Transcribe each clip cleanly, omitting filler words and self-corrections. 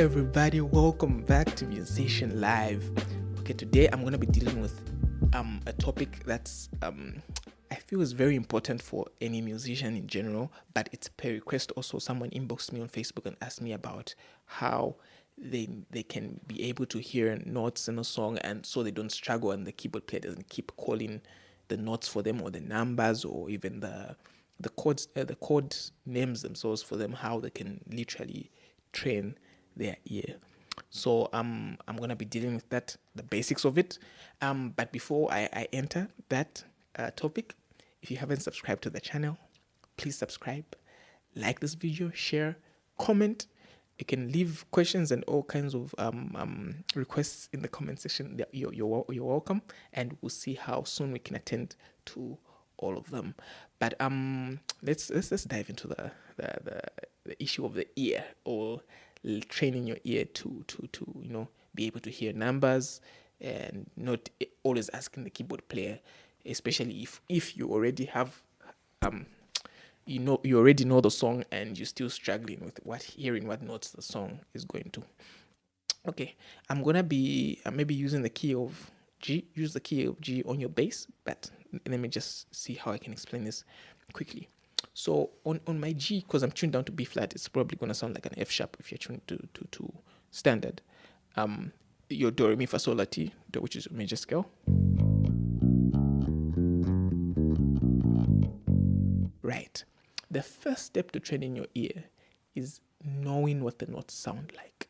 everybody, welcome back to Musician Live. Okay, today I'm going to be dealing with a topic that's I feel is very important for any musician in general, but it's per request. Also, someone inboxed me on Facebook and asked me about how they can be able to hear notes in a song, and so they don't struggle and the keyboard player doesn't keep calling the notes for them, or the numbers, or even the chords, the chord names themselves for them, how they can literally train their ear. So I'm gonna be dealing with that, the basics of it. But before I enter that topic, if you haven't subscribed to the channel, please subscribe, like this video, share, comment. You can leave questions and all kinds of requests in the comment section. You're welcome, and we'll see how soon we can attend to all of them. But let's dive into the issue of the ear, or training your ear to be able to hear numbers, and not always asking the keyboard player, especially if you already have you already know the song and you're still struggling with hearing what notes the song is going to. Okay, I'm gonna be maybe using the key of G. Use the key of G on your bass, but let me just see how I can explain this quickly. So on my G, because I'm tuned down to B flat, it's probably gonna sound like an F sharp if you're tuned to standard. Your do re mi fa sol la ti, which is a major scale. Right. The first step to training your ear is knowing what the notes sound like.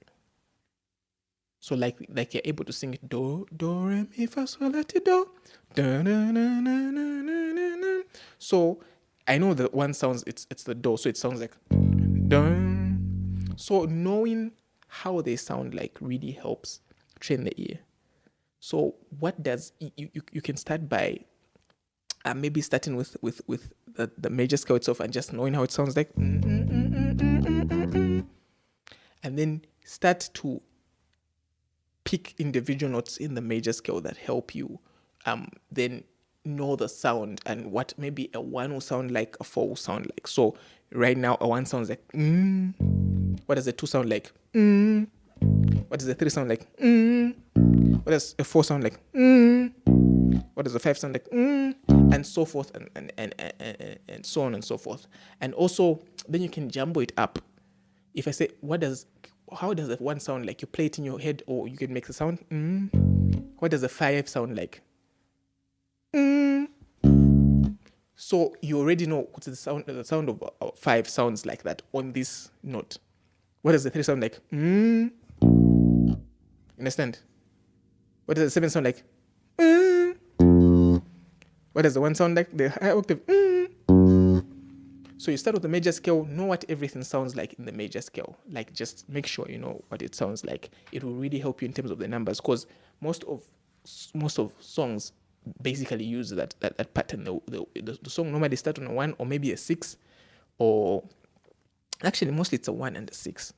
So like you're able to sing it, do re mi fa sol la ti do, da na na na na na na. So I know that one sounds it's the do, so it sounds like dun. So knowing how they sound like really helps train the ear. So what does you can start by maybe starting with the major scale itself and just knowing how it sounds like, and then start to pick individual notes in the major scale that help you then know the sound, and what maybe a 1 will sound like, a 4 will sound like. So right now a 1 sounds like what does a 2 sound like? What does a 3 sound like? What does a 4 sound like? What does a 5 sound like? And so forth, and so on and so forth. And also then you can jumbo it up. If I say how does the 1 sound like, you play it in your head, or you can make the sound what does a 5 sound like? So you already know what the sound of 5 sounds like that on this note. What does the 3 sound like? Understand? What does the 7 sound like? What does the 1 sound like? The high octave. So you start with the major scale, know what everything sounds like in the major scale. Like, just make sure you know what it sounds like. It will really help you in terms of the numbers, because most of songs basically use that pattern. The song normally starts on a 1 or maybe a 6, or actually mostly it's a 1 and a 6.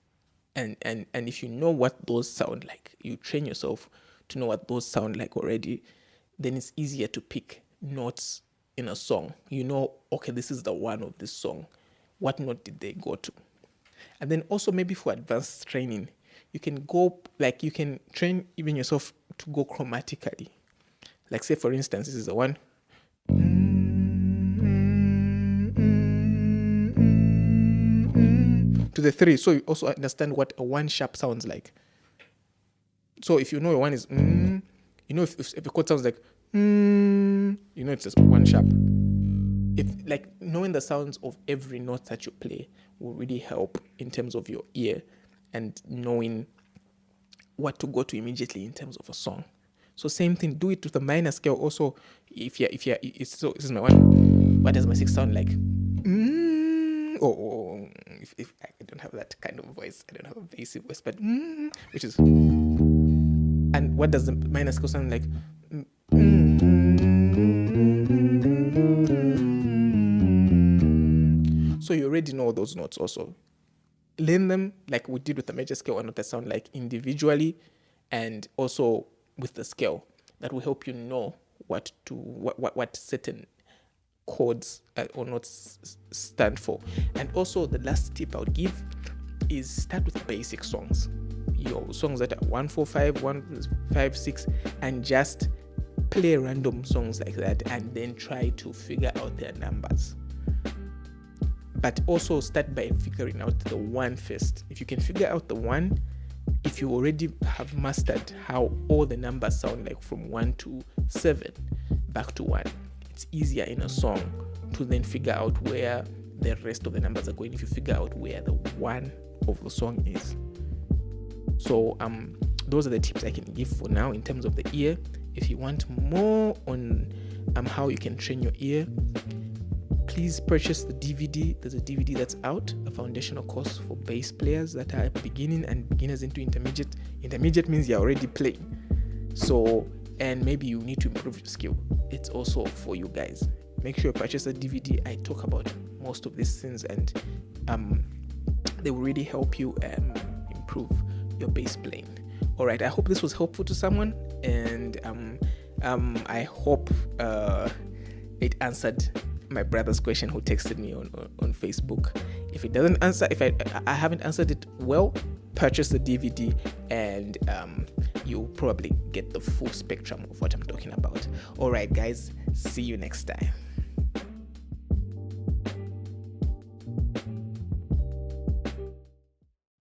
And if you know what those sound like, you train yourself to know what those sound like already, then it's easier to pick notes in a song. You know, okay, this is the 1 of this song. What note did they go to? And then also maybe for advanced training, you can train even yourself to go chromatically. Like, say for instance, this is the 1. To the 3, so you also understand what a 1 sharp sounds like. So if you know a 1 is you know if a chord sounds like you know it's just 1 sharp. If like knowing the sounds of every note that you play will really help in terms of your ear, and knowing what to go to immediately in terms of a song. So same thing, do it with the minor scale also. If this is my 1, what does my 6 sound like? Or if I don't have that kind of voice, I don't have a bassy voice, but which is, and what does the minor scale sound like? So you already know those notes also. Learn them like we did with the major scale, and what they sound like individually, and also with the scale. That will help you know what certain chords or notes stand for. And also the last tip I would give is start with basic songs. your songs that are 145, 156, and just play random songs like that, and then try to figure out their numbers. But also start by figuring out the one first. If you can figure out the one, if you already have mastered how all the numbers sound like from 1 to 7 back to 1, it's easier in a song to then figure out where the rest of the numbers are going if you figure out where the one of the song is. So those are the tips I can give for now in terms of the ear. If you want more on how you can train your ear, please purchase the DVD. There's a DVD that's out, a foundational course for bass players that are beginning and beginners into intermediate. Intermediate means you're already playing. So, and maybe you need to improve your skill. It's also for you guys. Make sure you purchase the DVD. I talk about most of these things, and they will really help you improve your bass playing. All right, I hope this was helpful to someone, and I hope it answered my brother's question who texted me on Facebook. If it doesn't answer, if I haven't answered it well, purchase the DVD, and you'll probably get the full spectrum of what I'm talking about. All right, guys, see you next time.